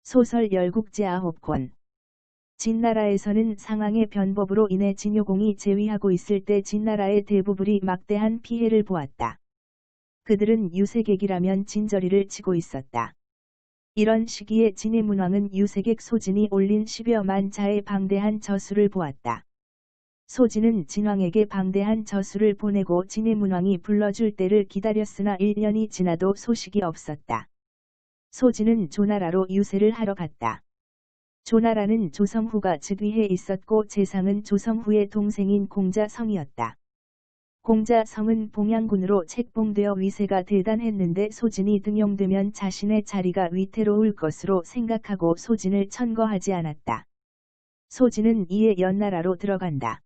소설 열국제 9권. 진나라에서는 상황의 변법으로 인해 진효공이 재위하고 있을 때 진나라의 대부분이 막대한 피해를 보았다. 그들은 유색액이라면 진저리를 치고 있었다. 이런 시기에 진의 문왕은 유색액 소진이 올린 10여만 자의 방대한 저수를 보았다. 소진은 진왕에게 방대한 저수를 보내고 진의 문왕이 불러줄 때를 기다렸으나 1년이 지나도 소식이 없었다. 소진은 조나라로 유세를 하러 갔다. 조나라는 조성후가 즉위해 있었고 재상은 조성후의 동생인 공자성이었다. 공자성은 봉양군으로 책봉되어 위세가 대단했는데 소진이 등용되면 자신의 자리가 위태로울 것으로 생각하고 소진을 천거하지 않았다. 소진은 이에 연나라로 들어간다.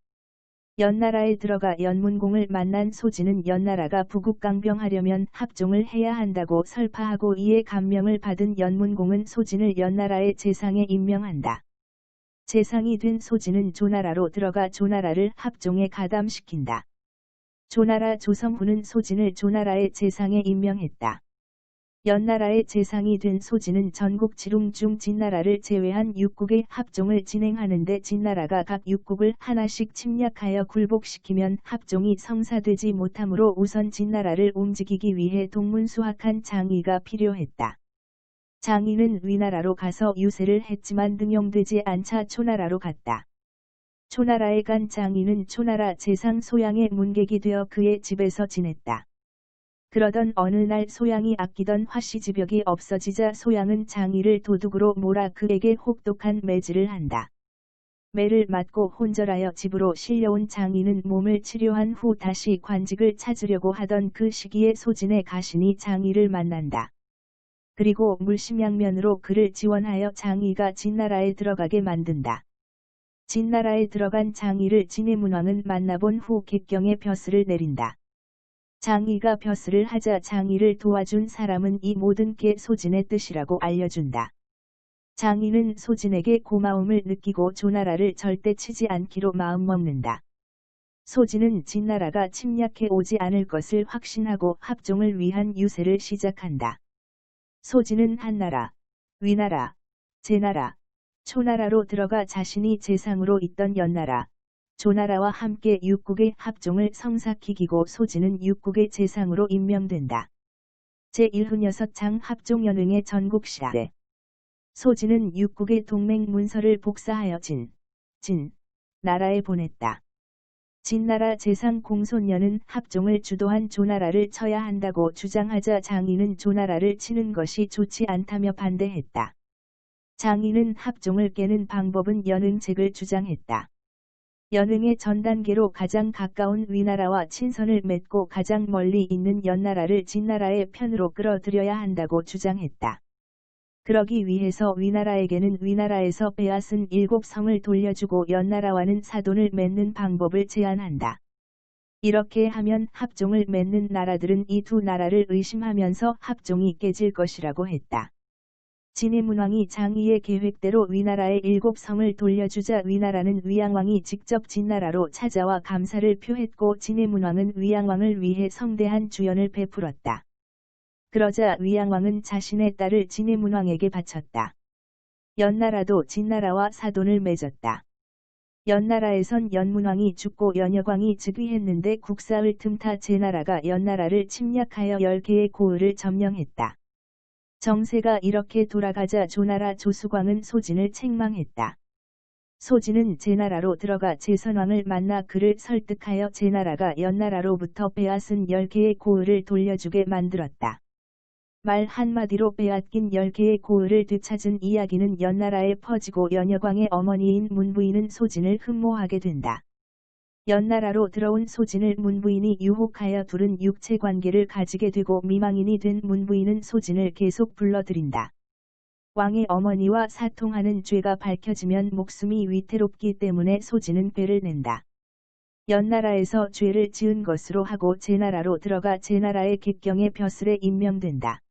연나라에 들어가 연문공을 만난 소진은 연나라가 부국강병하려면 합종을 해야 한다고 설파하고 이에 감명을 받은 연문공은 소진을 연나라의 재상에 임명한다. 재상이 된 소진은 조나라로 들어가 조나라를 합종에 가담시킨다. 조나라 조성후는 소진을 조나라의 재상에 임명했다. 연나라의 재상이 된 소진은 전국 지룽 중 진나라를 제외한 6국의 합종을 진행하는데 진나라가 각 6국을 하나씩 침략하여 굴복시키면 합종이 성사되지 못하므로 우선 진나라를 움직이기 위해 동문수학한 장의가 필요했다. 장의는 위나라로 가서 유세를 했지만 등용되지 않자 초나라로 갔다. 초나라에 간 장의는 초나라 재상 소양의 문객이 되어 그의 집에서 지냈다. 그러던 어느 날 소양이 아끼던 화씨지벽이 없어지자 소양은 장의를 도둑으로 몰아 그에게 혹독한 매질을 한다. 매를 맞고 혼절하여 집으로 실려온 장의는 몸을 치료한 후 다시 관직을 찾으려고 하던 그 시기에 소진의 가신이 장의를 만난다. 그리고 물심양면으로 그를 지원하여 장의가 진나라에 들어가게 만든다. 진나라에 들어간 장의를 진의 문왕은 만나본 후 객경에 벼슬을 내린다. 장의가 벼슬을 하자 장의를 도와준 사람은 이 모든 게 소진의 뜻이라고 알려준다. 장의는 소진에게 고마움을 느끼고 조나라를 절대 치지 않기로 마음먹는다. 소진은 진나라가 침략해 오지 않을 것을 확신하고 합종을 위한 유세를 시작한다. 소진은 한나라, 위나라, 제나라, 초나라로 들어가 자신이 재상으로 있던 연나라, 조나라와 함께 6국의 합종을 성사키기고 소진은 6국의 재상으로 임명된다. 제106장 합종연응의 전국시대. 소진은 6국의 동맹 문서를 복사하여 나라에 보냈다. 진나라 재상 공손년은 합종을 주도한 조나라를 쳐야 한다고 주장하자 장의는 조나라를 치는 것이 좋지 않다며 반대했다. 장의는 합종을 깨는 방법은 연응책을 주장했다. 연응의 전단계로 가장 가까운 위나라와 친선을 맺고 가장 멀리 있는 연나라를 진나라의 편으로 끌어들여야 한다고 주장했다. 그러기 위해서 위나라에게는 위나라에서 빼앗은 7성을 돌려주고 연나라와는 사돈을 맺는 방법을 제안한다. 이렇게 하면 합종을 맺는 나라들은 이 두 나라를 의심하면서 합종이 깨질 것이라고 했다. 진의 문왕이 장의의 계획대로 위나라의 7성을 돌려주자 위나라는 위양왕이 직접 진나라로 찾아와 감사를 표했고 진의 문왕은 위양왕을 위해 성대한 주연을 베풀었다. 그러자 위양왕은 자신의 딸을 진의 문왕에게 바쳤다. 연나라도 진나라와 사돈을 맺었다. 연나라에선 연문왕이 죽고 연여광이 즉위했는데 국사을 틈타 제나라가 연나라를 침략하여 10개의 고을을 점령했다. 정세가 이렇게 돌아가자 조나라 조수광은 소진을 책망했다. 소진은 제나라로 들어가 제선왕을 만나 그를 설득하여 제나라가 연나라로부터 빼앗은 10개의 고을을 돌려주게 만들었다. 말 한마디로 빼앗긴 10개의 고을을 되찾은 이야기는 연나라에 퍼지고 연여광의 어머니인 문부인은 소진을 흠모하게 된다. 연나라로 들어온 소진을 문부인이 유혹하여 둘은 육체관계를 가지게 되고 미망인이 된 문부인은 소진을 계속 불러들인다. 왕의 어머니와 사통하는 죄가 밝혀지면 목숨이 위태롭기 때문에 소진은 배를 낸다. 연나라에서 죄를 지은 것으로 하고 제나라로 들어가 제나라의 객경에 벼슬에 임명된다.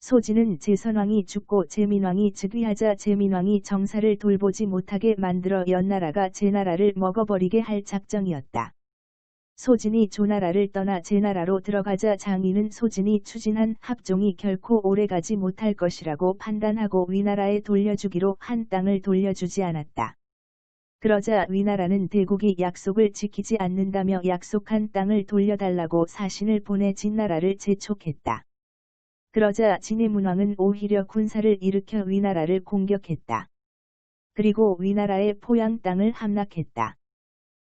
소진은 제선왕이 죽고 제민왕이 즉위하자 제민왕이 정사를 돌보지 못하게 만들어 연나라가 제나라를 먹어버리게 할 작정이었다. 소진이 조나라를 떠나 제나라로 들어가자 장인은 소진이 추진한 합종이 결코 오래가지 못할 것이라고 판단하고 위나라에 돌려주기로 한 땅을 돌려주지 않았다. 그러자 위나라는 대국이 약속을 지키지 않는다며 약속한 땅을 돌려달라고 사신을 보내 진나라를 재촉했다. 그러자 진해문왕은 오히려 군사를 일으켜 위나라를 공격했다. 그리고 위나라의 포양 땅을 함락했다.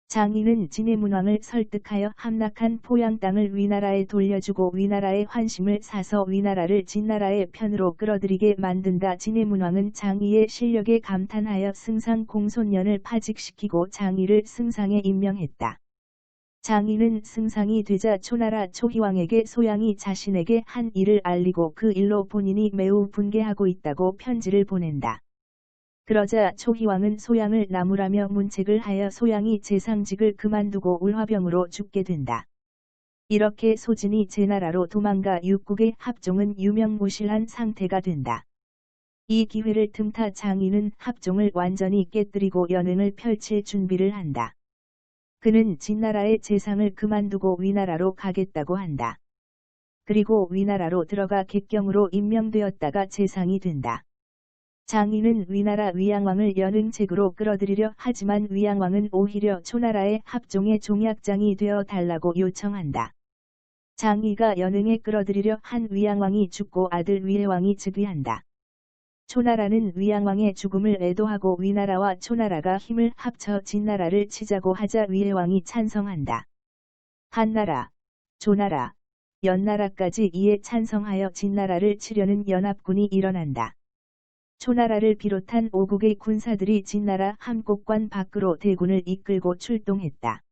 장인은 진해문왕을 설득하여 함락한 포양 땅을 위나라에 돌려주고 위나라의 환심을 사서 위나라를 진나라의 편으로 끌어들이게 만든다. 진해문왕은 장이의 실력에 감탄하여 승상 공손년을 파직시키고 장이를 승상에 임명했다. 장이는 승상이 되자 초나라 초희왕에게 소양이 자신에게 한 일을 알리고 그 일로 본인이 매우 분개하고 있다고 편지를 보낸다. 그러자 초희왕은 소양을 나무라며 문책을 하여 소양이 제상직을 그만두고 울화병으로 죽게 된다. 이렇게 소진이 제나라로 도망가 육국의 합종은 유명무실한 상태가 된다. 이 기회를 틈타 장인은 합종을 완전히 깨뜨리고 연행을 펼칠 준비를 한다. 그는 진나라의 제상을 그만두고 위나라로 가겠다고 한다. 그리고 위나라로 들어가 객경으로 임명되었다가 제상이 된다. 장인은 위나라 위양왕을 연응책으로 끌어들이려 하지만 위양왕은 오히려 초나라의 합종의 종약장이 되어 달라고 요청한다. 장이가 연응에 끌어들이려 한 위양왕이 죽고 아들 위해왕이 즉위한다. 초나라는 위양왕의 죽음을 애도하고 위나라와 초나라가 힘을 합쳐 진나라를 치자고 하자 위해왕이 찬성한다. 한나라, 조나라, 연나라까지 이에 찬성하여 진나라를 치려는 연합군이 일어난다. 초나라를 비롯한 5국의 군사들이 진나라 함곡관 밖으로 대군을 이끌고 출동했다.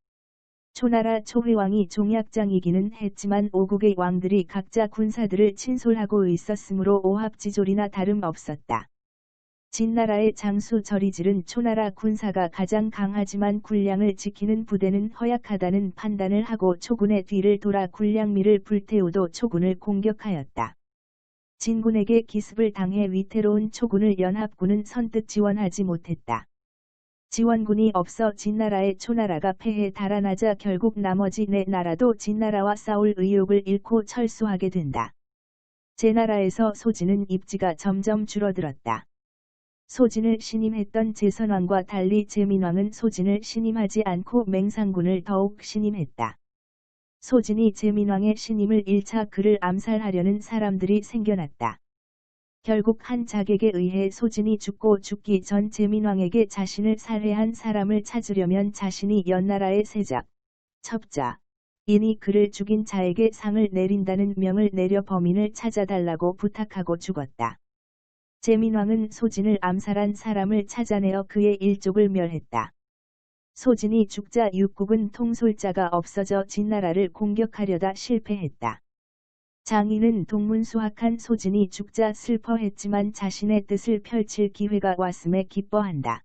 초나라 초회왕이 종약장이기는 했지만 5국의 왕들이 각자 군사들을 친솔하고 있었으므로 오합지졸이나 다름없었다. 진나라의 장수 저리질은 초나라 군사가 가장 강하지만 군량을 지키는 부대는 허약하다는 판단을 하고 초군의 뒤를 돌아 군량미를 불태우도 초군을 공격하였다. 진군에게 기습을 당해 위태로운 초군을 연합군은 선뜻 지원하지 못했다. 지원군이 없어 진나라의 초나라가 패해 달아나자 결국 나머지 네 나라도 진나라와 싸울 의욕을 잃고 철수하게 된다. 제나라에서 소진은 입지가 점점 줄어들었다. 소진을 신임했던 제선왕과 달리 제민왕은 소진을 신임하지 않고 맹상군을 더욱 신임했다. 소진이 제민왕의 신임을 잃자 그를 암살하려는 사람들이 생겨났다. 결국 한 자객에 의해 소진이 죽고 죽기 전 제민왕에게 자신을 살해한 사람을 찾으려면 자신이 연나라의 세작, 첩자, 인이 그를 죽인 자에게 상을 내린다는 명을 내려 범인을 찾아달라고 부탁하고 죽었다. 제민왕은 소진을 암살한 사람을 찾아내어 그의 일족을 멸했다. 소진이 죽자 육국은 통솔자가 없어져 진나라를 공격하려다 실패했다. 장인은 동문수학한 소진이 죽자 슬퍼했지만 자신의 뜻을 펼칠 기회가 왔음에 기뻐한다.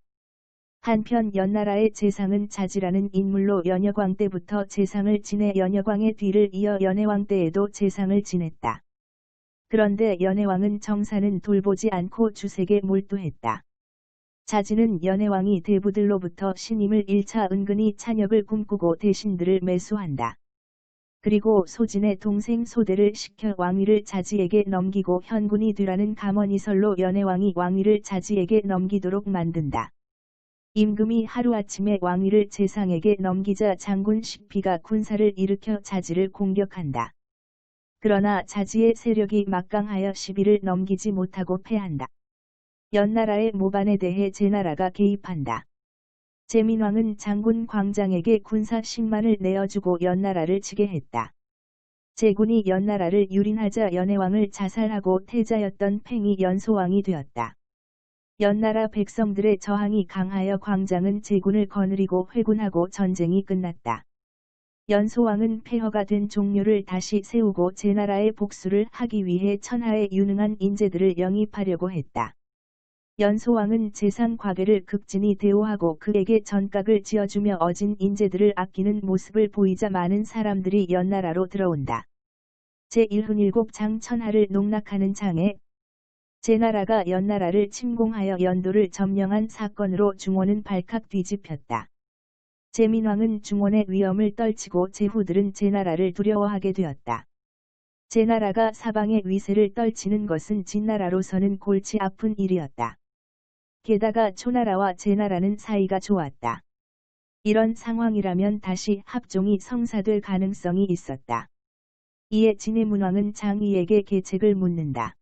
한편 연나라의 제상은 자지라는 인물로 연여광 때부터 제상을 지내 연여광의 뒤를 이어 연해왕 때에도 제상을 지냈다. 그런데 연해왕은 정사는 돌보지 않고 주색에 몰두했다. 자지는 연해왕이 대부들로부터 신임을 잃자 은근히 찬역을 꿈꾸고 대신들을 매수한다. 그리고 소진의 동생 소대를 시켜 왕위를 자지에게 넘기고 현군이 되라는 감언이설로 연해왕이 왕위를 자지에게 넘기도록 만든다. 임금이 하루아침에 왕위를 제상에게 넘기자 장군 식비가 군사를 일으켜 자지를 공격한다. 그러나 자지의 세력이 막강하여 시비를 넘기지 못하고 패한다. 연나라의 모반에 대해 제나라가 개입한다. 제민왕은 장군 광장에게 군사 10만을 내어주고 연나라를 치게 했다. 제군이 연나라를 유린하자 연해왕을 자살하고 태자였던 팽이 연소왕이 되었다. 연나라 백성들의 저항이 강하여 광장은 제군을 거느리고 회군하고 전쟁이 끝났다. 연소왕은 폐허가 된 종묘를 다시 세우고 제나라의 복수를 하기 위해 천하에 유능한 인재들을 영입하려고 했다. 연소왕은 제상 과계를 극진히 대우하고 그에게 전각을 지어주며 어진 인재들을 아끼는 모습을 보이자 많은 사람들이 연나라로 들어온다. 제1훈7장 천하를 농락하는 장에 제나라가 연나라를 침공하여 연도를 점령한 사건으로 중원은 발칵 뒤집혔다. 제민왕은 중원의 위엄을 떨치고 제후들은 제나라를 두려워하게 되었다. 제나라가 사방의 위세를 떨치는 것은 진나라로서는 골치 아픈 일이었다. 게다가 초나라와 제나라는 사이가 좋았다. 이런 상황이라면 다시 합종이 성사될 가능성이 있었다. 이에 진해문왕은 장의에게 계책을 묻는다.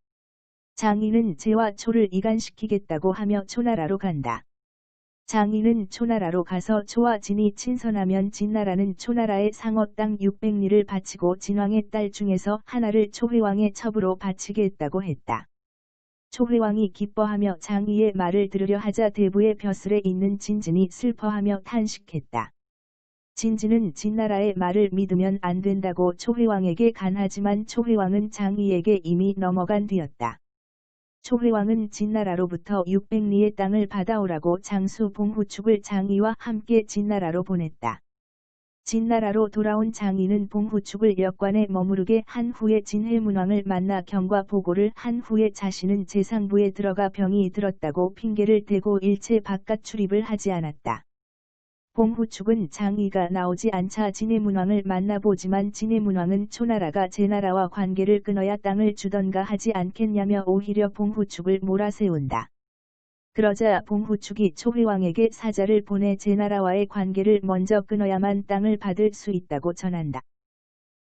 장의는 제와 초를 이간시키겠다고 하며 초나라로 간다. 장의는 초나라로 가서 초와 진이 친선하면 진나라는 초나라의 상어 땅 600리를 바치고 진왕의 딸 중에서 하나를 초회왕의 첩으로 바치게 했다고 했다. 초회왕이 기뻐하며 장의의 말을 들으려 하자 대부의 벼슬에 있는 진진이 슬퍼하며 탄식했다. 진진은 진나라의 말을 믿으면 안 된다고 초회왕에게 간하지만 초회왕은 장의에게 이미 넘어간 뒤였다. 초회왕은 진나라로부터 600리의 땅을 받아오라고 장수 봉후축을 장의와 함께 진나라로 보냈다. 진나라로 돌아온 장의는 봉후축을 역관에 머무르게 한 후에 진해문왕을 만나 경과 보고를 한 후에 자신은 재상부에 들어가 병이 들었다고 핑계를 대고 일체 바깥 출입을 하지 않았다. 봉후축은 장의가 나오지 않자 진해문왕을 만나보지만 진해문왕은 초나라가 제나라와 관계를 끊어야 땅을 주던가 하지 않겠냐며 오히려 봉후축을 몰아세운다. 그러자 봉후축이 초회왕에게 사자를 보내 제나라와의 관계를 먼저 끊어야만 땅을 받을 수 있다고 전한다.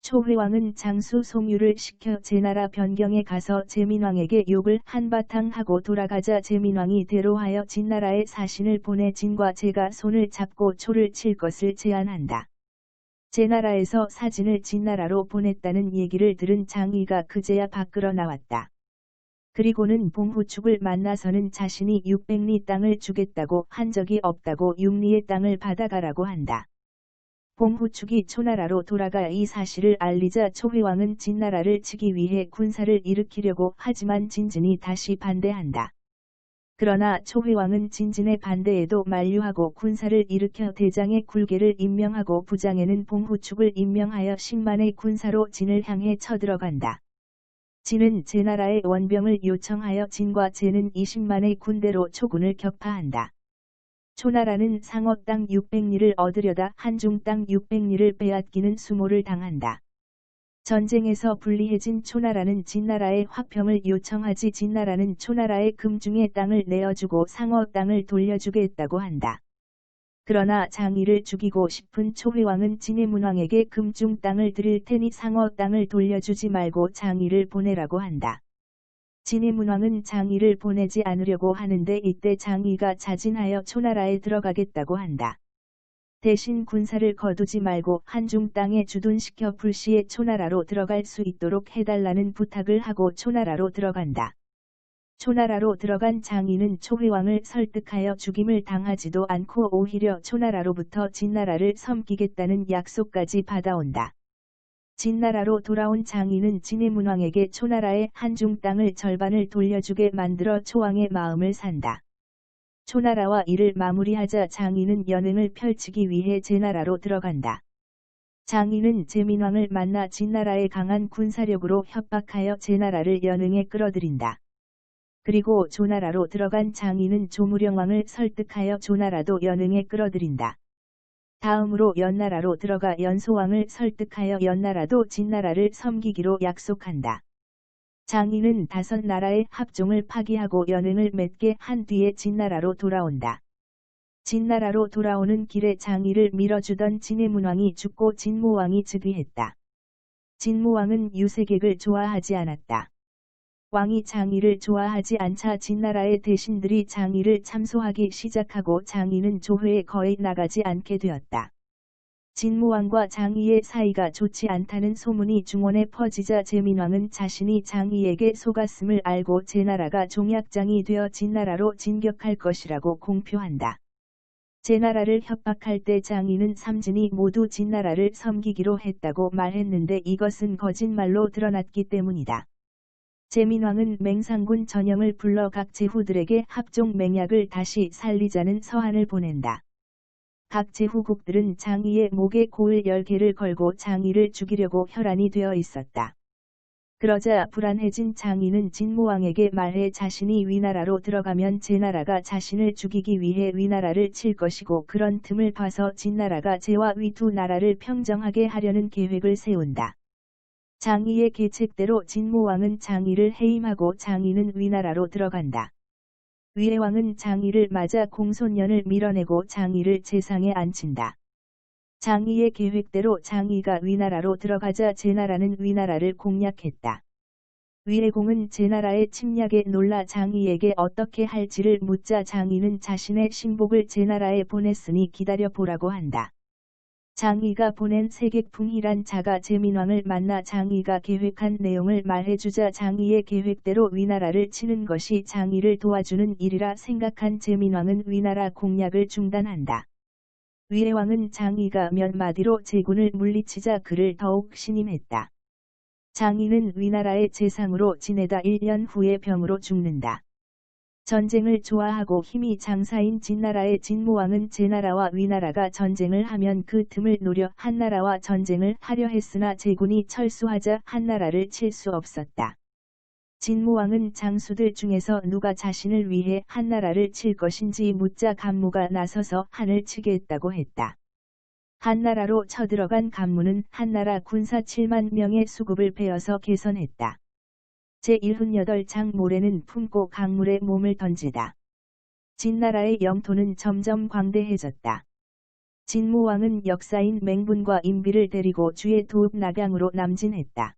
초회왕은 장수 송유를 시켜 제나라 변경에 가서 제민왕에게 욕을 한바탕 하고 돌아가자 제민왕이 대로하여 진나라에 사신을 보내 진과 제가 손을 잡고 초를 칠 것을 제안한다. 제나라에서 사진을 진나라로 보냈다는 얘기를 들은 장의가 그제야 밖으로 나왔다. 그리고는 봉후축을 만나서는 자신이 600리 땅을 주겠다고 한 적이 없다고 6리의 땅을 받아가라고 한다. 봉후축이 초나라로 돌아가 이 사실을 알리자 초회왕은 진나라를 치기 위해 군사를 일으키려고 하지만 진진이 다시 반대한다. 그러나 초회왕은 진진의 반대에도 만류하고 군사를 일으켜 대장에 굴개를 임명하고 부장에는 봉후축을 임명하여 10만의 군사로 진을 향해 쳐들어간다. 진은 제나라의 원병을 요청하여 진과 제는 20만의 군대로 초군을 격파한다. 초나라는 상어 땅 600리를 얻으려다 한중 땅 600리를 빼앗기는 수모를 당한다. 전쟁에서 불리해진 초나라는 진나라의 화평을 요청하지 진나라는 초나라의 금중의 땅을 내어주고 상어 땅을 돌려주게 했다고 한다. 그러나 장의를 죽이고 싶은 초회왕은 진해문왕에게 금중 땅을 드릴 테니 상어 땅을 돌려주지 말고 장의를 보내라고 한다. 진해문왕은 장의를 보내지 않으려고 하는데 이때 장의가 자진하여 초나라에 들어가겠다고 한다. 대신 군사를 거두지 말고 한중 땅에 주둔시켜 불시에 초나라로 들어갈 수 있도록 해달라는 부탁을 하고 초나라로 들어간다. 초나라로 들어간 장의는 초회왕을 설득하여 죽임을 당하지도 않고 오히려 초나라로부터 진나라를 섬기겠다는 약속까지 받아온다. 진나라로 돌아온 장의는 진해문왕에게 초나라의 한중 땅을 절반을 돌려주게 만들어 초왕의 마음을 산다. 초나라와 이를 마무리하자 장의는 연행을 펼치기 위해 제나라로 들어간다. 장의는 제민왕을 만나 진나라의 강한 군사력으로 협박하여 제나라를 연행에 끌어들인다. 그리고 조나라로 들어간 장의는 조무령왕을 설득하여 조나라도 연행에 끌어들인다. 다음으로 연나라로 들어가 연소왕을 설득하여 연나라도 진나라를 섬기기로 약속한다. 장의는 5나라의 합종을 파기하고 연행을 맺게 한 뒤에 진나라로 돌아온다. 진나라로 돌아오는 길에 장의를 밀어주던 진해문왕이 죽고 진무왕이 즉위했다. 진무왕은 유색액을 좋아하지 않았다. 왕이 장의를 좋아하지 않자 진나라의 대신들이 장의를 참소하기 시작하고 장의는 조회에 거의 나가지 않게 되었다. 진무왕과 장의의 사이가 좋지 않다는 소문이 중원에 퍼지자 제민왕은 자신이 장의에게 속았음을 알고 제나라가 종약장이 되어 진나라로 진격할 것이라고 공표한다. 제나라를 협박할 때 장의는 삼진이 모두 진나라를 섬기기로 했다고 말했는데 이것은 거짓말로 드러났기 때문이다. 제민왕은 맹상군 전영을 불러 각 제후들에게 합종 맹약을 다시 살리자는 서한을 보낸다. 각 제후국들은 장의의 목에 고을 10개를 걸고 장의를 죽이려고 혈안이 되어 있었다. 그러자 불안해진 장인은 진무왕에게 말해 자신이 위나라로 들어가면 제나라가 자신을 죽이기 위해 위나라를 칠 것이고 그런 틈을 봐서 진나라가 제와 위 두 나라를 평정하게 하려는 계획을 세운다. 장이의 계책대로 진무왕은 장이를 해임하고 장이는 위나라로 들어간다. 위의 왕은 장이를 맞아 공손년을 밀어내고 장이를 제상에 앉힌다. 장이의 계획대로 장이가 위나라로 들어가자 제나라는 위나라를 공략했다. 위의 공은 제나라의 침략에 놀라 장이에게 어떻게 할지를 묻자 장이는 자신의 신복을 제나라에 보냈으니 기다려보라고 한다. 장이가 보낸 세객풍이란 자가 제민왕을 만나 장이가 계획한 내용을 말해주자 장이의 계획대로 위나라를 치는 것이 장이를 도와주는 일이라 생각한 제민왕은 위나라 공략을 중단한다. 위의 왕은 장이가 몇 마디로 제군을 물리치자 그를 더욱 신임했다. 장이는 위나라의 제상으로 지내다 1년 후에 병으로 죽는다. 전쟁을 좋아하고 힘이 장사인 진나라의 진무왕은 제나라와 위나라가 전쟁을 하면 그 틈을 노려 한나라와 전쟁을 하려 했으나 제군이 철수하자 한나라를 칠 수 없었다. 진무왕은 장수들 중에서 누가 자신을 위해 한나라를 칠 것인지 묻자 간무가 나서서 한을 치겠다고 했다. 한나라로 쳐들어간 간무는 한나라 군사 7만 명의 수급을 베어서 개선했다. 제1훈8장 모래는 품고 강물에 몸을 던지다. 진나라의 영토는 점점 광대해졌다. 진무왕은 역사인 맹분과 임비를 데리고 주의 도읍 낙양으로 남진했다.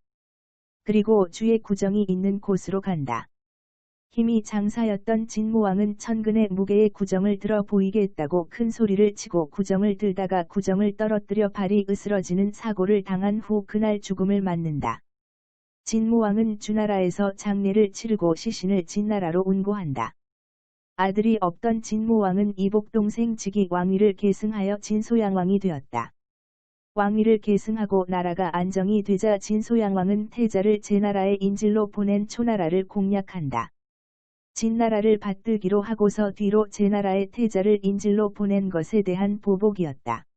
그리고 주의 구정이 있는 곳으로 간다. 힘이 장사였던 진무왕은 천근의 무게의 구정을 들어 보이겠다고 큰 소리를 치고 구정을 들다가 구정을 떨어뜨려 발이 으스러지는 사고를 당한 후 그날 죽음을 맞는다. 진무왕은 주나라에서 장례를 치르고 시신을 진나라로 운고한다. 아들이 없던 진무왕은 이복 동생 직위 왕위를 계승하여 진소양왕이 되었다. 왕위를 계승하고 나라가 안정이 되자 진소양왕은 태자를 제나라의 인질로 보낸 초나라를 공략한다. 진나라를 받들기로 하고서 뒤로 제나라의 태자를 인질로 보낸 것에 대한 보복이었다.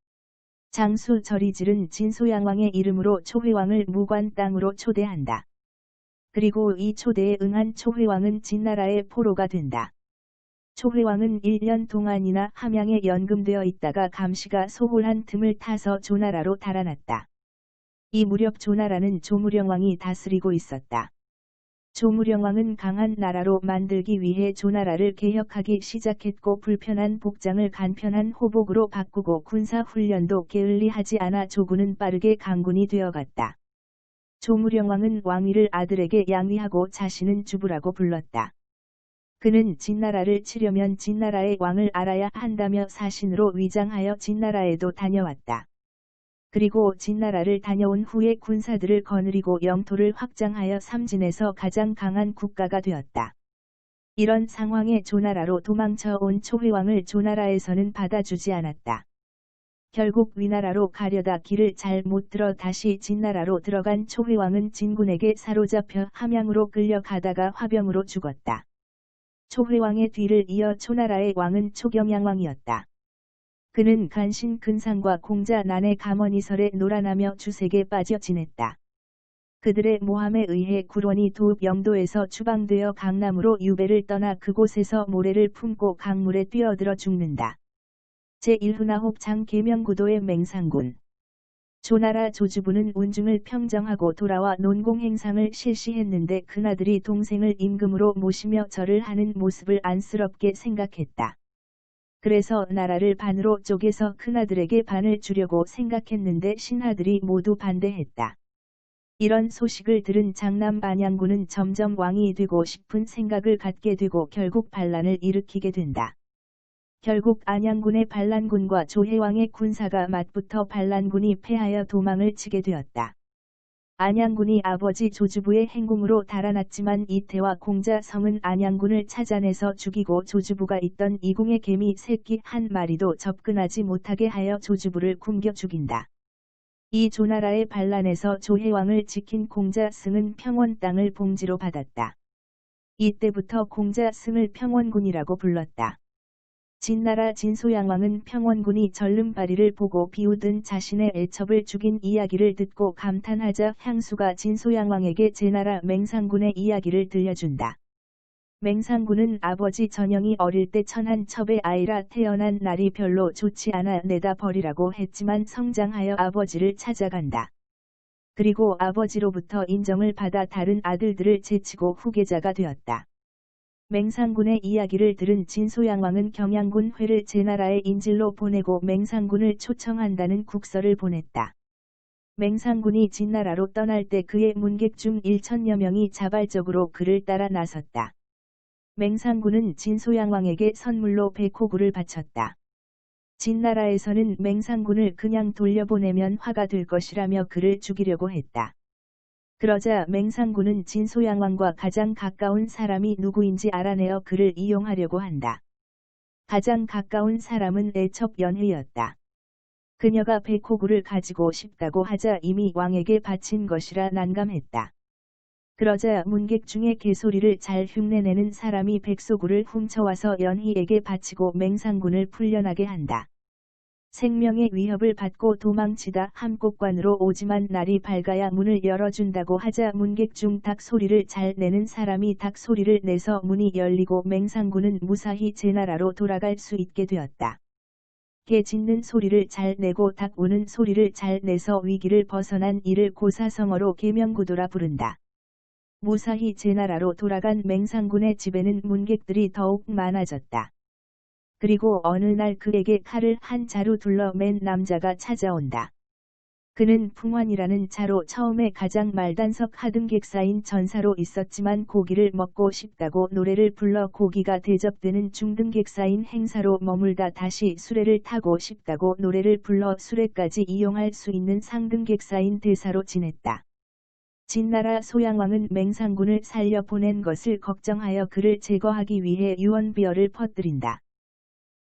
장수 저리질은 진소양왕의 이름으로 초회왕을 무관 땅으로 초대한다. 그리고 이 초대에 응한 초회왕은 진나라의 포로가 된다. 초회왕은 1년 동안이나 함양에 연금되어 있다가 감시가 소홀한 틈을 타서 조나라로 달아났다. 이 무렵 조나라는 조무령왕이 다스리고 있었다. 조무령왕은 강한 나라로 만들기 위해 조나라를 개혁하기 시작했고 불편한 복장을 간편한 호복으로 바꾸고 군사훈련도 게을리하지 않아 조군은 빠르게 강군이 되어갔다. 조무령왕은 왕위를 아들에게 양위하고 자신은 주부라고 불렀다. 그는 진나라를 치려면 진나라의 왕을 알아야 한다며 사신으로 위장하여 진나라에도 다녀왔다. 그리고 진나라를 다녀온 후에 군사들을 거느리고 영토를 확장하여 삼진에서 가장 강한 국가가 되었다. 이런 상황에 조나라로 도망쳐 온 초회왕을 조나라에서는 받아주지 않았다. 결국 위나라로 가려다 길을 잘 못 들어 다시 진나라로 들어간 초회왕은 진군에게 사로잡혀 함양으로 끌려가다가 화병으로 죽었다. 초회왕의 뒤를 이어 초나라의 왕은 초경양왕이었다. 그는 간신 근상과 공자 난의 감언이설에 노란하며 주색에 빠져 지냈다. 그들의 모함에 의해 구론이 도읍 영도에서 추방되어 강남으로 유배를 떠나 그곳에서 모래를 품고 강물에 뛰어들어 죽는다. 제1훈아홉장 계명구도의 맹상군. 조나라 조주부는 운중을 평정하고 돌아와 논공행상을 실시했는데 큰아들이 동생을 임금으로 모시며 절을 하는 모습을 안쓰럽게 생각했다. 그래서 나라를 반으로 쪼개서 큰아들에게 반을 주려고 생각했는데 신하들이 모두 반대했다. 이런 소식을 들은 장남 안양군은 점점 왕이 되고 싶은 생각을 갖게 되고 결국 반란을 일으키게 된다. 결국 안양군의 반란군과 조혜왕의 군사가 맞붙어 반란군이 패하여 도망을 치게 되었다. 안양군이 아버지 조주부의 행궁으로 달아났지만 이태와 공자성은 안양군을 찾아내서 죽이고 조주부가 있던 이궁의 개미 새끼 한 마리도 접근하지 못하게 하여 조주부를 굶겨 죽인다. 이 조나라의 반란에서 조혜왕을 지킨 공자승은 평원 땅을 봉지로 받았다. 이때부터 공자승을 평원군이라고 불렀다. 진나라 진소양왕은 평원군이 전름발이를 보고 비웃은 자신의 애첩을 죽인 이야기를 듣고 감탄하자 향수가 진소양왕에게 제나라 맹상군의 이야기를 들려준다. 맹상군은 아버지 전영이 어릴 때 천한 첩의 아이라 태어난 날이 별로 좋지 않아 내다 버리라고 했지만 성장하여 아버지를 찾아간다. 그리고 아버지로부터 인정을 받아 다른 아들들을 제치고 후계자가 되었다. 맹상군의 이야기를 들은 진소양왕은 경양군 회를 제나라의 인질로 보내고 맹상군을 초청한다는 국서를 보냈다. 맹상군이 진나라로 떠날 때 그의 문객 중 1천여 명이 자발적으로 그를 따라 나섰다. 맹상군은 진소양왕에게 선물로 백호구를 바쳤다. 진나라에서는 맹상군을 그냥 돌려보내면 화가 될 것이라며 그를 죽이려고 했다. 그러자 맹상군은 진소양왕과 가장 가까운 사람이 누구인지 알아내어 그를 이용하려고 한다. 가장 가까운 사람은 애첩 연희였다. 그녀가 백호구를 가지고 싶다고 하자 이미 왕에게 바친 것이라 난감했다. 그러자 문객 중에 개소리를 잘 흉내내는 사람이 백소구를 훔쳐와서 연희에게 바치고 맹상군을 풀려나게 한다. 생명의 위협을 받고 도망치다 함곡관으로 오지만 날이 밝아야 문을 열어준다고 하자 문객 중 닭 소리를 잘 내는 사람이 닭 소리를 내서 문이 열리고 맹상군은 무사히 제나라로 돌아갈 수 있게 되었다. 개 짖는 소리를 잘 내고 닭 우는 소리를 잘 내서 위기를 벗어난 이를 고사성어로 계명구도라 부른다. 무사히 제나라로 돌아간 맹상군의 집에는 문객들이 더욱 많아졌다. 그리고 어느 날 그에게 칼을 한 자루 둘러 맨 남자가 찾아온다. 그는 풍환이라는 자로 처음에 가장 말단석 하등객사인 전사로 있었지만 고기를 먹고 싶다고 노래를 불러 고기가 대접되는 중등객사인 행사로 머물다 다시 수레를 타고 싶다고 노래를 불러 수레까지 이용할 수 있는 상등객사인 대사로 지냈다. 진나라 소양왕은 맹상군을 살려 보낸 것을 걱정하여 그를 제거하기 위해 유언비어를 퍼뜨린다.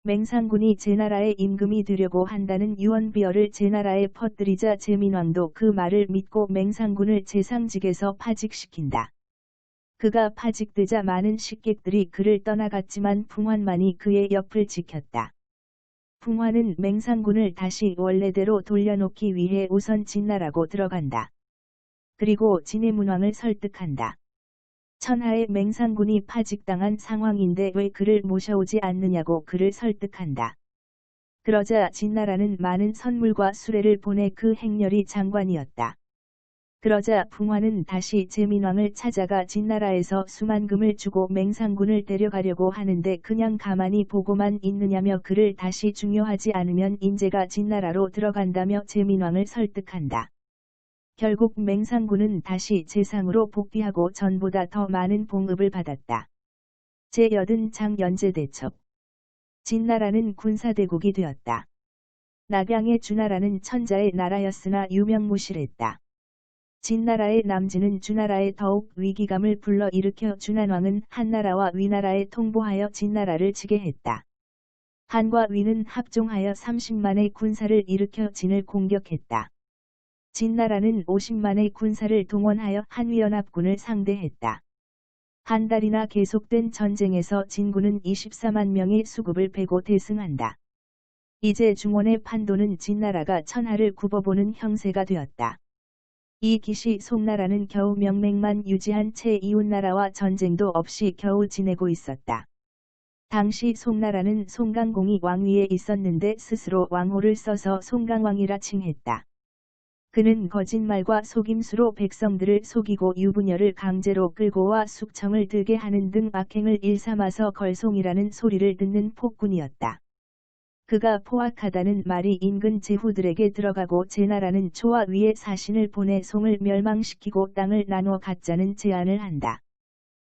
맹상군이 제나라의 임금이 되려고 한다는 유언비어를 제나라에 퍼뜨리자 제민왕도 그 말을 믿고 맹상군을 제상직에서 파직시킨다. 그가 파직되자 많은 식객들이 그를 떠나갔지만 풍환만이 그의 옆을 지켰다. 풍환은 맹상군을 다시 원래대로 돌려놓기 위해 우선 진나라고 들어간다. 그리고 진해문왕을 설득한다. 천하의 맹상군이 파직당한 상황인데 왜 그를 모셔오지 않느냐고 그를 설득한다. 그러자 진나라는 많은 선물과 수레를 보내 그 행렬이 장관이었다. 그러자 풍환은 다시 제민왕을 찾아가 진나라에서 수만 금을 주고 맹상군을 데려가려고 하는데 그냥 가만히 보고만 있느냐며 그를 다시 중요하지 않으면 인제가 진나라로 들어간다며 제민왕을 설득한다. 결국 맹상군은 다시 제상으로 복귀하고 전보다 더 많은 봉급을 받았다. 제80장 연제대첩. 진나라는 군사대국이 되었다. 낙양의 주나라는 천자의 나라였으나 유명무실했다. 진나라의 남진은 주나라에 더욱 위기감을 불러일으켜 준한왕은 한나라와 위나라에 통보하여 진나라를 치게 했다. 한과 위는 합종하여 30만의 군사를 일으켜 진을 공격했다. 진나라는 50만의 군사를 동원하여 한위연합군을 상대했다. 한 달이나 계속된 전쟁에서 진군은 24만 명의 수급을 베고 대승한다. 이제 중원의 판도는 진나라가 천하를 굽어보는 형세가 되었다. 이 기시 송나라는 겨우 명맥만 유지한 채 이웃나라와 전쟁도 없이 겨우 지내고 있었다. 당시 송나라는 송강공이 왕위에 있었는데 스스로 왕호를 써서 송강왕이라 칭했다. 그는 거짓말과 속임수로 백성들을 속이고 유부녀를 강제로 끌고 와 숙청을 들게 하는 등 악행을 일삼아서 걸송이라는 소리를 듣는 폭군이었다. 그가 포악하다는 말이 인근 제후들에게 들어가고 제나라는 초와 위에 사신을 보내 송을 멸망시키고 땅을 나누어 갖자는 제안을 한다.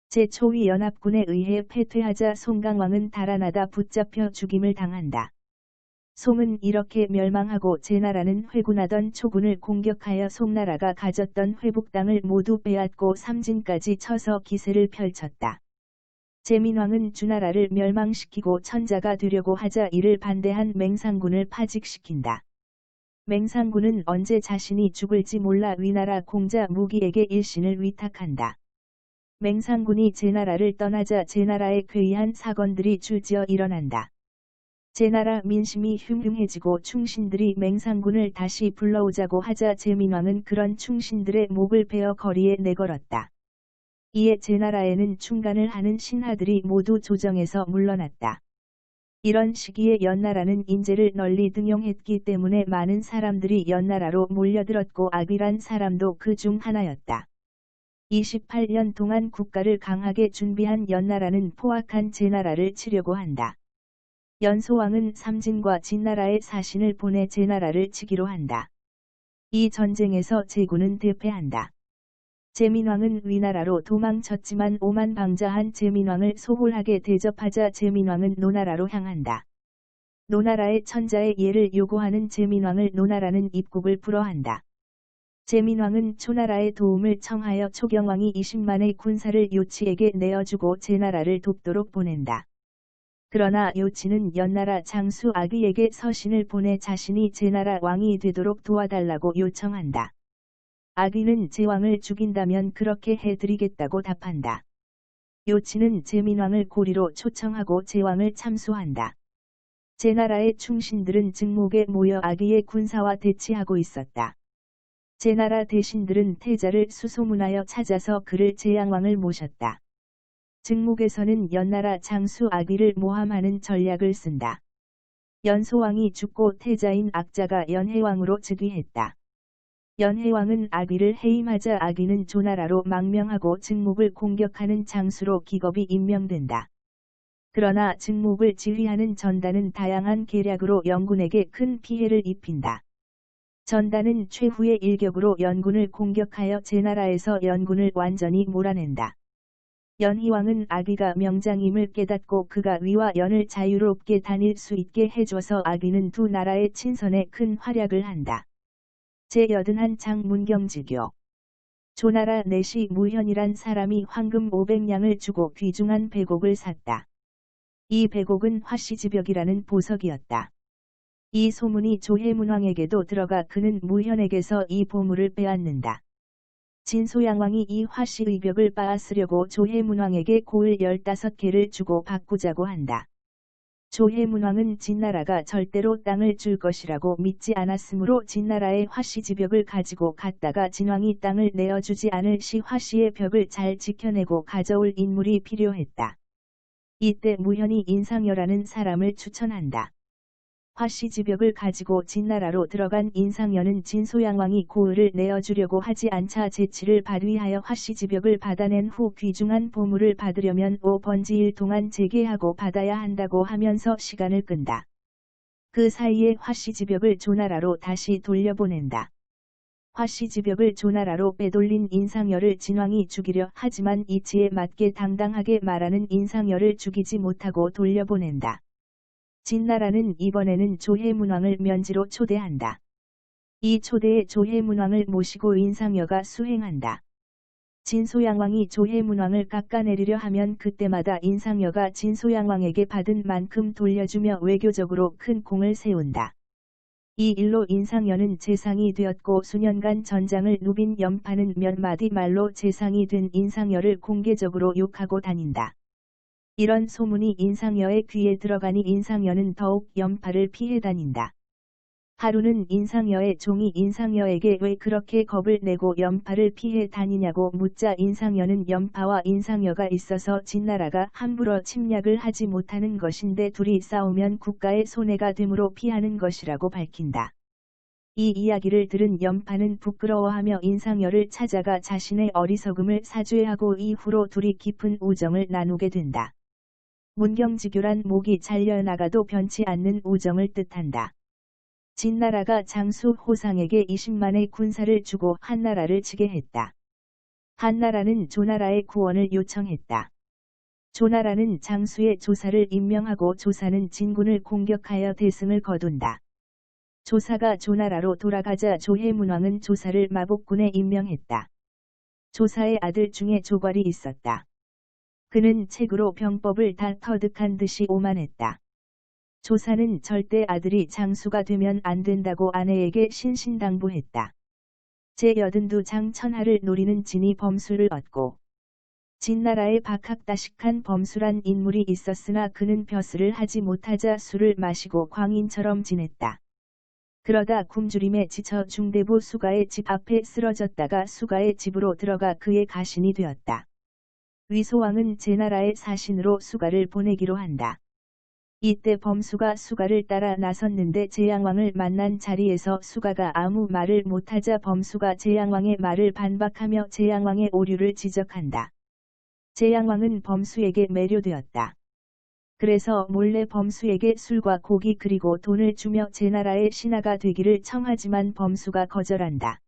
제초위 연합군에 의해 패퇴하자 송강왕은 달아나다 붙잡혀 죽임을 당한다. 송은 이렇게 멸망하고 제나라는 회군하던 초군을 공격하여 송나라가 가졌던 회북 땅을 모두 빼앗고 삼진까지 쳐서 기세를 펼쳤다. 제민왕은 주나라를 멸망시키고 천자가 되려고 하자 이를 반대한 맹상군을 파직시킨다. 맹상군은 언제 자신이 죽을지 몰라 위나라 공자 무기에게 일신을 위탁한다. 맹상군이 제나라를 떠나자 제나라에 괴이한 사건들이 줄지어 일어난다. 제나라 민심이 흉흉해지고 충신들이 맹상군을 다시 불러오자고 하자 제민왕은 그런 충신들의 목을 베어 거리에 내걸었다. 이에 제나라에는 충간을 하는 신하들이 모두 조정에서 물러났다. 이런 시기에 연나라는 인재를 널리 등용했기 때문에 많은 사람들이 연나라로 몰려들었고 악이란 사람도 그 중 하나였다. 28년 동안 국가를 강하게 준비한 연나라는 포악한 제나라를 치려고 한다. 연소왕은 삼진과 진나라의 사신을 보내 제나라를 치기로 한다. 이 전쟁에서 제군은 대패한다. 제민왕은 위나라로 도망쳤지만 오만방자한 제민왕을 소홀하게 대접하자 제민왕은 노나라로 향한다. 노나라의 천자의 예를 요구하는 제민왕을 노나라는 입국을 불허한다. 제민왕은 초나라의 도움을 청하여 초경왕이 20만의 군사를 요치에게 내어주고 제나라를 돕도록 보낸다. 그러나 요치는 연나라 장수 아귀에게 서신을 보내 자신이 제나라 왕이 되도록 도와달라고 요청한다. 아귀는 제왕을 죽인다면 그렇게 해드리겠다고 답한다. 요치는 제민왕을 고리로 초청하고 제왕을 참수한다. 제나라의 충신들은 증목에 모여 아귀의 군사와 대치하고 있었다. 제나라 대신들은 태자를 수소문하여 찾아서 그를 제양왕을 모셨다. 증목에서는 연나라 장수 아귀를 모함하는 전략을 쓴다. 연소왕이 죽고 태자인 악자가 연해왕으로 즉위했다. 연해왕은 아귀를 해임하자 아귀는 조나라로 망명하고 증목을 공격하는 장수로 기겁이 임명된다. 그러나 증목을 지휘하는 전단은 다양한 계략으로 연군에게 큰 피해를 입힌다. 전단은 최후의 일격으로 연군을 공격하여 제나라에서 연군을 완전히 몰아낸다. 연희왕은 아귀가 명장임을 깨닫고 그가 위와 연을 자유롭게 다닐 수 있게 해줘서 아귀는 두 나라의 친선에 큰 활약을 한다. 제81장 문경지교. 조나라 내시 무현이란 사람이 황금 500냥을 주고 귀중한 배곡을 샀다. 이 배곡은 화씨지벽이라는 보석이었다. 이 소문이 조해문왕에게도 들어가 그는 무현에게서 이 보물을 빼앗는다. 진소양왕이 이 화씨의벽을 빼앗으려고 조해문왕에게 고을 15개를 주고 바꾸자고 한다. 조해문왕은 진나라가 절대로 땅을 줄 것이라고 믿지 않았으므로 진나라의 화씨지벽을 가지고 갔다가 진왕이 땅을 내어주지 않을 시 화씨의 벽을 잘 지켜내고 가져올 인물이 필요했다. 이때 무현이 인상여라는 사람을 추천한다. 화씨지벽을 가지고 진나라로 들어간 인상여는 진소양왕이 고을을 내어주려고 하지 않자 제치를 발휘하여 화씨지벽을 받아낸 후 귀중한 보물을 받으려면 5번지일 동안 재개하고 받아야 한다고 하면서 시간을 끈다. 그 사이에 화씨지벽을 조나라로 다시 돌려보낸다. 화씨지벽을 조나라로 빼돌린 인상여를 진왕이 죽이려 하지만 이치에 맞게 당당하게 말하는 인상여를 죽이지 못하고 돌려보낸다. 진나라는 이번에는 조해문왕을 면지로 초대한다. 이 초대에 조해문왕을 모시고 인상여가 수행한다. 진소양왕이 조해문왕을 깎아내리려 하면 그때마다 인상여가 진소양왕에게 받은 만큼 돌려주며 외교적으로 큰 공을 세운다. 이 일로 인상여는 재상이 되었고 수년간 전장을 누빈 연파는 몇 마디 말로 재상이 된 인상여를 공개적으로 욕하고 다닌다. 이런 소문이 인상여의 귀에 들어가니 인상여는 더욱 연파를 피해 다닌다. 하루는 인상여의 종이 인상여에게 왜 그렇게 겁을 내고 연파를 피해 다니냐고 묻자 인상여는 연파와 인상여가 있어서 진나라가 함부로 침략을 하지 못하는 것인데 둘이 싸우면 국가의 손해가 되므로 피하는 것이라고 밝힌다. 이 이야기를 들은 연파는 부끄러워하며 인상여를 찾아가 자신의 어리석음을 사죄하고 이후로 둘이 깊은 우정을 나누게 된다. 문경지교란 목이 잘려나가도 변치 않는 우정을 뜻한다. 진나라가 장수 호상에게 20만의 군사를 주고 한나라를 치게 했다. 한나라는 조나라의 구원을 요청했다. 조나라는 장수의 조사를 임명하고 조사는 진군을 공격하여 대승을 거둔다. 조사가 조나라로 돌아가자 조해문왕은 조사를 마복군에 임명했다. 조사의 아들 중에 조괄이 있었다. 그는 책으로 병법을 다 터득한 듯이 오만했다. 조사는 절대 아들이 장수가 되면 안 된다고 아내에게 신신당부했다. 제82장 천하를 노리는 진이 범수를 얻고 진나라에 박학다식한 범수란 인물이 있었으나 그는 벼슬을 하지 못하자 술을 마시고 광인처럼 지냈다. 그러다 굶주림에 지쳐 중대부 수가의 집 앞에 쓰러졌다가 수가의 집으로 들어가 그의 가신이 되었다. 위소왕은 제나라의 사신으로 수가를 보내기로 한다. 이때 범수가 수가를 따라 나섰는데 제양왕을 만난 자리에서 수가가 아무 말을 못하자 범수가 제양왕의 말을 반박하며 제양왕의 오류를 지적한다. 제양왕은 범수에게 매료되었다. 그래서 몰래 범수에게 술과 고기 그리고 돈을 주며 제나라의 신하가 되기를 청하지만 범수가 거절한다.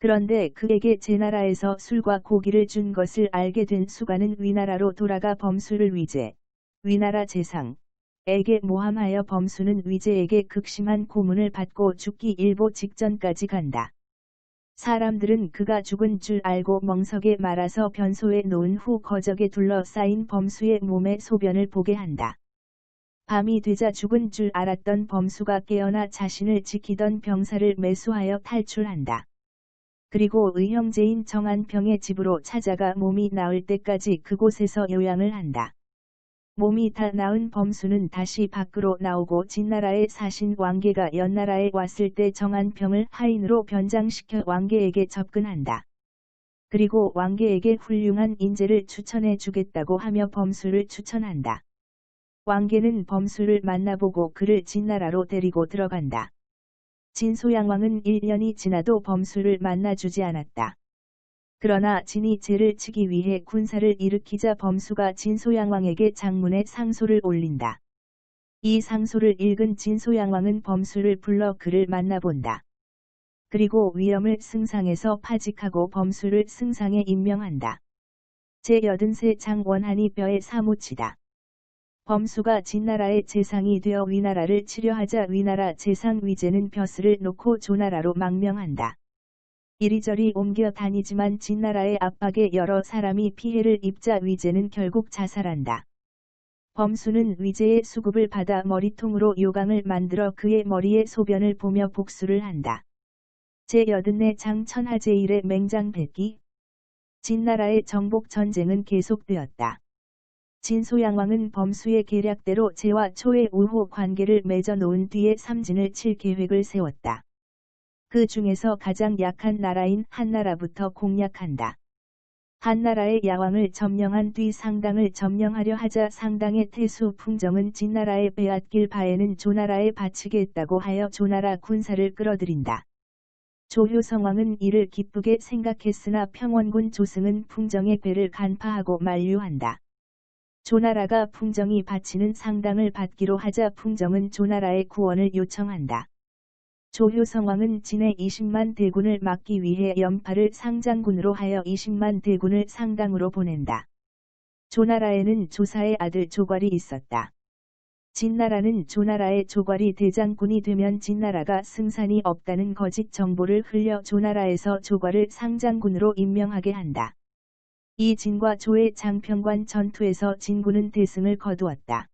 그런데 그에게 제나라에서 술과 고기를 준 것을 알게 된 수가는 위나라로 돌아가 범수를 위나라 재상에게 모함하여 범수는 위제에게 극심한 고문을 받고 죽기 일보 직전까지 간다. 사람들은 그가 죽은 줄 알고 멍석에 말아서 변소에 놓은 후 거적에 둘러싸인 범수의 몸의 소변을 보게 한다. 밤이 되자 죽은 줄 알았던 범수가 깨어나 자신을 지키던 병사를 매수하여 탈출한다. 그리고 의형제인 정한평의 집으로 찾아가 몸이 나을 때까지 그곳에서 요양을 한다. 몸이 다 나은 범수는 다시 밖으로 나오고 진나라의 사신 왕계가 연나라에 왔을 때 정한평을 하인으로 변장시켜 왕계에게 접근한다. 그리고 왕계에게 훌륭한 인재를 추천해 주겠다고 하며 범수를 추천한다. 왕계는 범수를 만나보고 그를 진나라로 데리고 들어간다. 진소양왕은 1년이 지나도 범수를 만나주지 않았다. 그러나 진이 죄를 치기 위해 군사를 일으키자 범수가 진소양왕에게 장문의 상소를 올린다. 이 상소를 읽은 진소양왕은 범수를 불러 그를 만나본다. 그리고 위엄을 승상에서 파직하고 범수를 승상에 임명한다. 제83 장원한이 벼에 사무치다. 범수가 진나라의 재상이 되어 위나라를 치려하자 위나라 재상 위제는 벼슬을 놓고 조나라로 망명한다. 이리저리 옮겨 다니지만 진나라의 압박에 여러 사람이 피해를 입자 위제는 결국 자살한다. 범수는 위제의 수급을 받아 머리통으로 요강을 만들어 그의 머리에 소변을 보며 복수를 한다. 제84 장 천하제일의 맹장 백기. 진나라의 정복 전쟁은 계속되었다. 진소양왕은 범수의 계략대로 제와 초의 우호 관계를 맺어놓은 뒤에 삼진을 칠 계획을 세웠다. 그 중에서 가장 약한 나라인 한나라부터 공략한다. 한나라의 야왕을 점령한 뒤 상당을 점령하려 하자 상당의 태수 풍정은 진나라에 빼앗길 바에는 조나라에 바치겠다고 하여 조나라 군사를 끌어들인다. 조효성왕은 이를 기쁘게 생각했으나 평원군 조승은 풍정의 괴를 간파하고 만류한다. 조나라가 풍정이 바치는 상당을 받기로 하자 풍정은 조나라의 구원을 요청한다. 조효성왕은 진의 20만 대군을 막기 위해 연파를 상장군으로 하여 20만 대군을 상당으로 보낸다. 조나라에는 조사의 아들 조괄이 있었다. 진나라는 조나라의 조괄이 대장군이 되면 진나라가 승산이 없다는 거짓 정보를 흘려 조나라에서 조괄을 상장군으로 임명하게 한다. 이 진과 조의 장평관 전투에서 진군은 대승을 거두었다.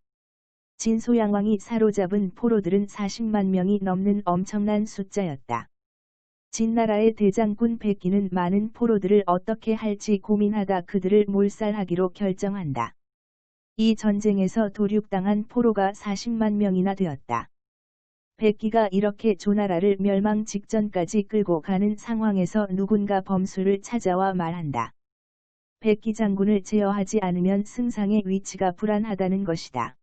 진소양왕이 사로잡은 포로들은 40만 명이 넘는 엄청난 숫자였다. 진나라의 대장군 백기는 많은 포로들을 어떻게 할지 고민하다 그들을 몰살하기로 결정한다. 이 전쟁에서 도륙당한 포로가 40만 명이나 되었다. 백기가 이렇게 조나라를 멸망 직전까지 끌고 가는 상황에서 누군가 범수를 찾아와 말한다. 백기 장군을 제어하지 않으면 승상의 위치가 불안하다는 것이다.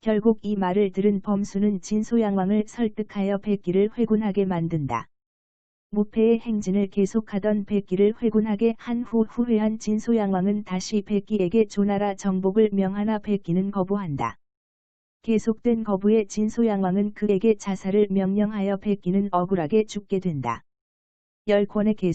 결국 이 말을 들은 범수는 진소양왕을 설득하여 백기를 회군하게 만든다. 무패의 행진을 계속하던 백기를 회군하게 한 후 후회한 진소양왕은 다시 백기에게 조나라 정복을 명하나 백기는 거부한다. 계속된 거부에 진소양왕은 그에게 자살을 명령하여 백기는 억울하게 죽게 된다. 열권의 계속